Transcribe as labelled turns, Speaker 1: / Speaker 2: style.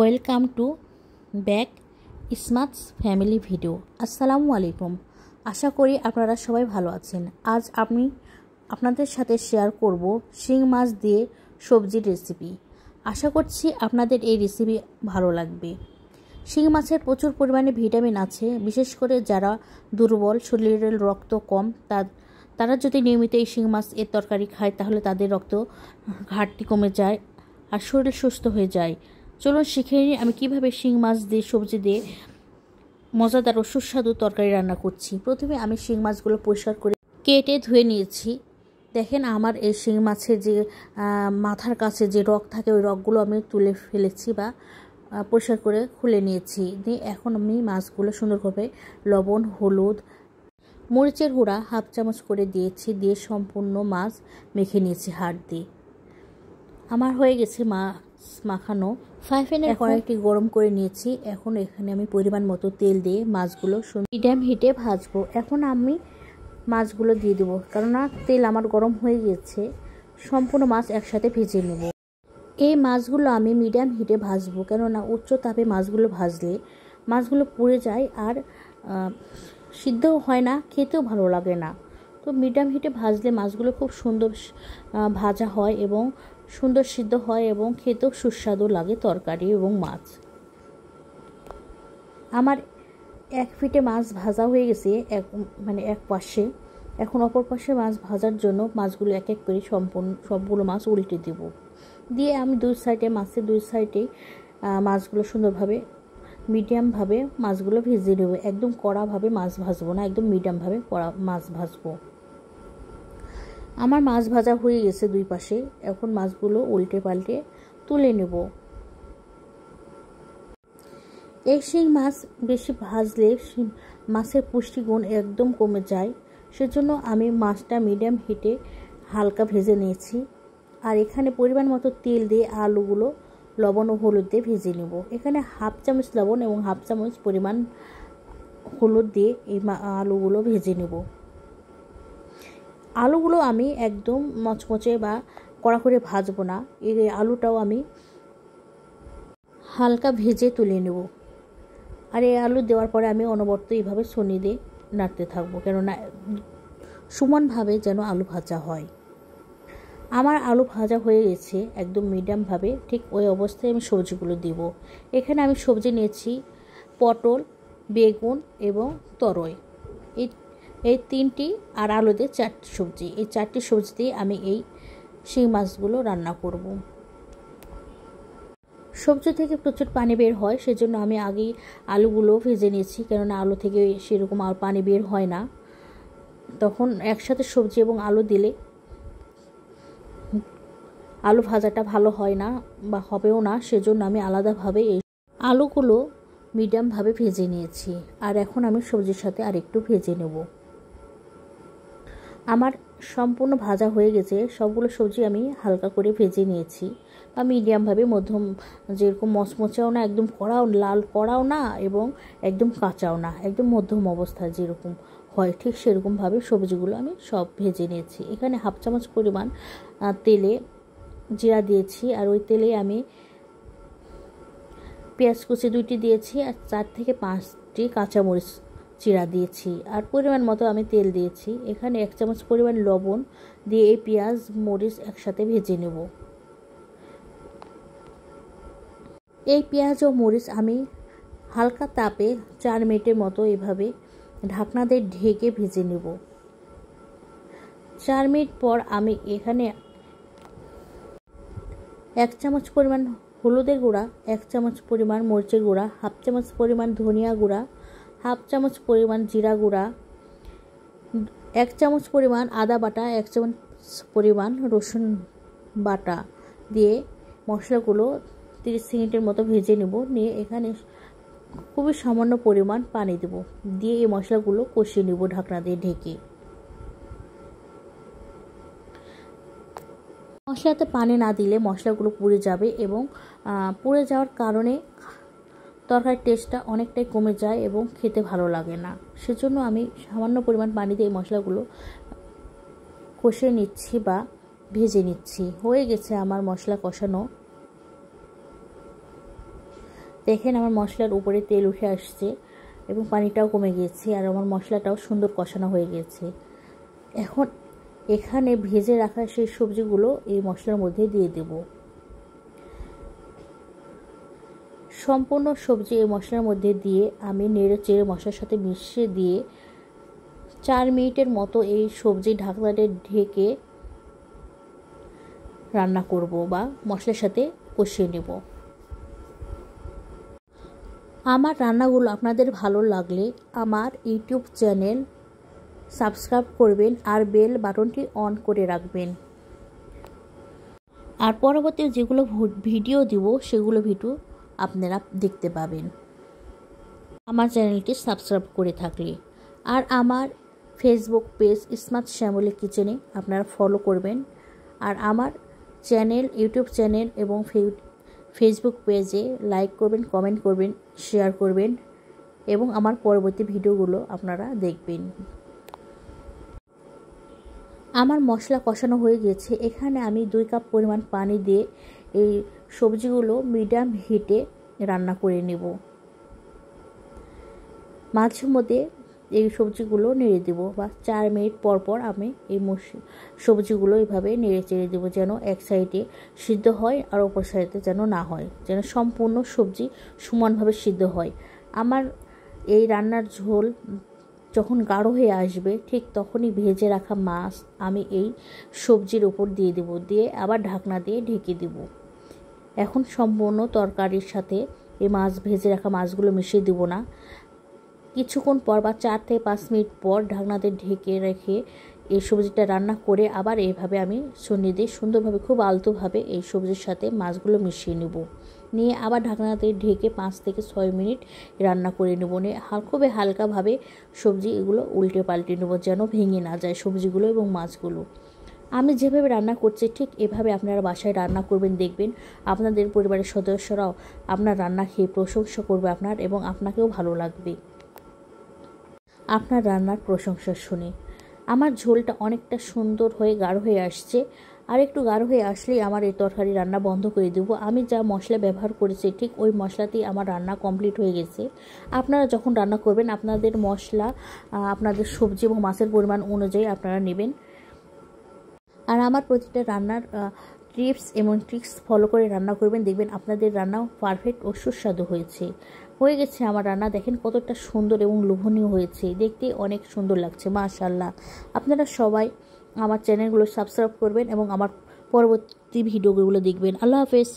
Speaker 1: Welcome to back smarts family video. আসসালামু আলাইকুম। আশা করি আপনারা সবাই ভালো আছেন। আজ আমি আপনাদের সাথে শেয়ার করব শিং মাছ দিয়ে সবজির রেসিপি। আশা করছি আপনাদের এই রেসিপি ভালো লাগবে। শিং মাছের প্রচুর পরিমাণে ভিটামিন আছে, বিশেষ করে যারা দুর্বল, শরীরের রক্ত কম, তারা যদি নিয়মিত এই শিং মাছ এর তরকারি খায় তাহলে তাদের রক্ত ঘাটতি কমে যায় আর শরীর সুস্থ হয়ে যায়। চলুন শিখে নিই আমি কীভাবে শিং মাছ দিয়ে সবজি দিয়ে মজাদার ও সুস্বাদু তরকারি রান্না করছি। প্রথমে আমি শিং মাছগুলো পরিষ্কার করে কেটে ধুয়ে নিয়েছি। দেখেন আমার এই শিং মাছের যে মাথার কাছে যে রগ থাকে ওই রগগুলো আমি তুলে ফেলেছি বা পরিষ্কার করে খুলে নিয়েছি। দিয়ে এখন আমি মাছগুলো সুন্দরভাবে লবণ, হলুদ, মরিচের গুঁড়া হাফ চামচ করে দিয়েছি। দিয়ে সম্পূর্ণ মাছ মেখে নিয়েছি হাত দিয়ে। আমার হয়ে গেছে মাছ মাখানো। ফ্রাই প্যানের কড়াইটি গরম করে নিয়েছি। এখন এখানে আমি পরিমাণ মতো তেল দিয়ে মাছগুলো মিডিয়াম হিটে ভাজবো। এখন আমি মাছগুলো দিয়ে দেবো, কেননা তেল আমার গরম হয়ে গেছে। সম্পূর্ণ মাছ একসাথে ভেজে নেব। এই মাছগুলো আমি মিডিয়াম হিটে ভাজবো, কেননা উচ্চ তাপে মাছগুলো ভাজলে মাছগুলো পুড়ে যায় আর সিদ্ধও হয় না, খেতেও ভালো লাগে না। তো মিডিয়াম হিটে ভাজলে মাছগুলো খুব সুন্দর ভাজা হয় এবং সুন্দর সিদ্ধ হয় এবং খেতেও সুস্বাদু লাগে তরকারি এবং মাছ। আমার এক পিঠে মাছ ভাজা হয়ে গেছে, এক পাশে। এখন অপর পাশে মাছ ভাজার জন্য মাছগুলো এক এক করে সবগুলো মাছ উল্টে দেব। দিয়ে আমি মাছের দুই সাইডে মাছগুলো সুন্দরভাবে মিডিয়ামভাবে মাছগুলো ভেজে নেব। একদম কড়াভাবে মাছ ভাজবো না, একদম মিডিয়ামভাবে মাছ ভাজবো। আমার মাছ ভাজা হয়ে গেছে দুই পাশে। এখন মাছগুলো উল্টে পাল্টে তুলে নেব। এই শিং মাছ বেশি ভাজলে মাছের পুষ্টিগুণ একদম কমে যায়। সেজন্য আমি মাছটা মিডিয়াম হিটে হালকা ভেজে নিয়েছি। আর এখানে পরিমাণ মতো তেল দিয়ে আলুগুলো লবণ ও হলুদ দিয়ে ভেজে নেব। এখানে হাফ চামচ লবণ এবং হাফ চামচ পরিমাণ হলুদ দিয়ে এই আলুগুলো ভেজে নেব। আলুগুলো আমি একদম মচমচে বা কড়া করে ভাজবো না। এই আলুটাও আমি হালকা ভেজে তুলে নেব। আর এই আলু দেওয়ার পরে আমি অনবরত এইভাবে ছুরি দিয়ে নাড়তে থাকবো, কেননা সমানভাবে যেন আলু ভাজা হয়। আমার আলু ভাজা হয়ে গেছে একদম মিডিয়ামভাবে। ঠিক ওই অবস্থায় আমি সবজিগুলো দিব। এখানে আমি সবজি নিয়েছি পটল, বেগুন এবং তরই, এই তিনটি, আর আলু দিয়ে চারটি সবজি। এই চারটি সবজি দিয়ে আমি এই শিং মাছগুলো রান্না করব। সবজি থেকে প্রচুর পানি বের হয়, সেজন্য আমি আগেই আলুগুলো ভেজে নিয়েছি, কেননা আলু থেকে সেরকম আর পানি বের হয় না। তখন একসাথে সবজি এবং আলু দিলে আলু ভাজাটা ভালো হয় না বা হবেও না, সেজন্য আমি আলাদাভাবে এই আলুগুলো মিডিয়ামভাবে ভেজে নিয়েছি। আর এখন আমি সবজির সাথে আরেকটু ভেজে নেব। আমার সম্পূর্ণ ভাজা হয়ে গেছে। সবগুলো সবজি আমি হালকা করে ভেজে নিয়েছি বা মিডিয়ামভাবে, মধ্যম, যেরকম মচমচাও না, একদম লাল কড়াও না এবং একদম কাঁচাও না, একদম মধ্যম অবস্থা যেরকম হয় ঠিক সেরকমভাবে সবজিগুলো আমি সব ভেজে নিয়েছি। এখানে হাফ চামচ পরিমাণ তেলে জিরা দিয়েছি। আর ওই তেলে আমি পেঁয়াজ কুচি 2টি দিয়েছি আর 4 থেকে 5টি কাঁচামরিচ চিরা দিয়েছি। আর পরিমাণ মতো আমি তেল দিয়েছি। এখানে 1 চামচ পরিমাণ লবণ দিয়ে এই পেঁয়াজ মরিচ একসাথে ভেজে নেব। এই পেঁয়াজ ও মরিচ আমি হালকা তাপে 4 মিনিটের মতো এভাবে ঢাকনা দিয়ে ঢেকে ভেজে নেব। 4 মিনিট পর আমি এখানে 1 চামচ পরিমাণ হলুদের গুঁড়া, 1 চামচ পরিমাণ মরিচের গুঁড়া, হাফ চামচ পরিমাণ ধনিয়া গুঁড়া, হাফ চামচ পরিমাণ জিরা গুঁড়া, 1 চামচ পরিমাণ আদা বাটা, 1 চামচ পরিমাণ রসুন বাটা দিয়ে মশলাগুলো 30 মিনিটের মতো ভেজে নেব। নিয়ে এখানে খুবই সামান্য পরিমাণ পানি দেব। দিয়ে এই মশলাগুলো কষিয়ে নেব ঢাকনা দিয়ে ঢেকে। মশলাতে পানি না দিলে মশলাগুলো পুড়ে যাবে এবং পুড়ে যাওয়ার কারণে তরকারির টেস্টটা অনেকটাই কমে যায় এবং খেতে ভালো লাগে না। সেজন্য আমি সামান্য পরিমাণ পানি দিয়ে মশলাগুলো কষিয়ে নিচ্ছি বা ভেজে নিচ্ছি। হয়ে গেছে আমার মশলা কষানো। দেখেন আমার মশলার উপরে তেল উঠে আসছে এবং পানিটাও কমে গিয়েছে আর আমার মশলাটাও সুন্দর কষানো হয়ে গেছে। এখন এখানে ভেজে রাখা সেই সবজিগুলো এই মশলার মধ্যে দিয়ে দেব। সম্পূর্ণ সবজি এই মশলার মধ্যে দিয়ে আমি নেড়ে চেড়ে মশলার সাথে মিশিয়ে দিয়ে 4 মিনিটের মতো এই সবজি ঢাকনাটা ঢেকে রান্না করব বা মশলার সাথে কষিয়ে নেব। আমার রান্নাগুলো আপনাদের ভালো লাগলে আমার ইউটিউব চ্যানেল সাবস্ক্রাইব করবেন আর বেল বাটনটি অন করে রাখবেন। আর পরবর্তী যেগুলো ভিডিও দিব সেগুলো ভিডিও আপনারা দেখতে পাবেন আমার চ্যানেলটি সাবস্ক্রাইব করে থাকলে। আর আমার ফেসবুক পেজ স্মার্ট শ্যামলী কিচেনে আপনারা ফলো করবেন। আর আমার চ্যানেল ইউটিউব চ্যানেল এবং ফেসবুক পেজে লাইক করবেন, কমেন্ট করবেন, শেয়ার করবেন এবং আমার পরবর্তী ভিডিওগুলো আপনারা দেখবেন। আমার মশলা কষানো হয়ে গেছে। এখানে আমি 2 কাপ পরিমাণ পানি দিয়ে এই সবজিগুলো মিডিয়াম হিটে রান্না করে নেব। মাঝে মধ্যে এই সবজিগুলো নেড়ে দেব বা 4 মিনিট পর পর আমি এই সবজিগুলো এইভাবে নেড়ে চেড়ে দেবো যেন এক সাইডে সিদ্ধ হয় আর অপর সাইডে যেন না হয়, যেন সম্পূর্ণ সবজি সমানভাবে সিদ্ধ হয়। আমার এই রান্নার ঝোল যখন গাঢ় হয়ে আসবে ঠিক তখনই ভেজে রাখা মাছ আমি এই সবজির উপর দিয়ে দেব, দিয়ে আবার ঢাকনা দিয়ে ঢেকে দেব। এখন সম্পূর্ণ তরকারির সাথে এই মাছ ভেজে রাখা মাছগুলো মিশিয়ে দেব না। কিছুক্ষণ পর বা 4 থেকে 5 মিনিট পর ঢাকনাতে ঢেকে রেখে এই সবজিটা রান্না করে আবার এইভাবে আমি ছুরি দিয়ে সুন্দরভাবে খুব আলতোভাবে এই সবজির সাথে মাছগুলো মিশিয়ে নেব। নিয়ে আবার ঢাকনাতে ঢেকে 5 থেকে 6 মিনিট রান্না করে নেব। নিয়ে খুবই হালকাভাবে সবজি এগুলো উল্টে পাল্টে নেব যেন ভেঙে না যায় সবজিগুলো এবং মাছগুলো। আমি যেভাবে রান্না করছি ঠিক এভাবে আপনারা বাসায় রান্না করবেন, দেখবেন আপনাদের পরিবারের সদস্যরাও আপনার রান্না খেয়ে প্রশংসা করবে আপনার এবং আপনাকেও ভালো লাগবে আপনার রান্নার প্রশংসা শুনে। আমার ঝোলটা অনেকটা সুন্দর হয়ে গাঢ় হয়ে আসছে। আর একটু গাঢ় হয়ে আসলেই আমার এই তরকারি রান্না বন্ধ করে দেব। আমি যা মশলা ব্যবহার করেছি ঠিক ওই মশলাতেই আমার রান্না কমপ্লিট হয়ে গেছে। আপনারা যখন রান্না করবেন আপনাদের মশলা আপনাদের সবজি এবং মাছের পরিমাণ অনুযায়ী আপনারা নেবেন। আর আমার প্রতিটা রান্নার টিপস এবং ট্রিক্স ফলো করে রান্না করবেন, দেখবেন আপনাদের রান্নাও পারফেক্ট ও সুস্বাদু হয়ে গেছে আমার রান্না। দেখেন কতটা সুন্দর এবং লোভনীয় হয়েছে, দেখতে অনেক সুন্দর লাগছে মাশাআল্লাহ। আপনারা সবাই আমার চ্যানেলগুলো সাবস্ক্রাইব করবেন এবং আমার পরবর্তী ভিডিওগুলো দেখবেন। আল্লাহ হাফেজ।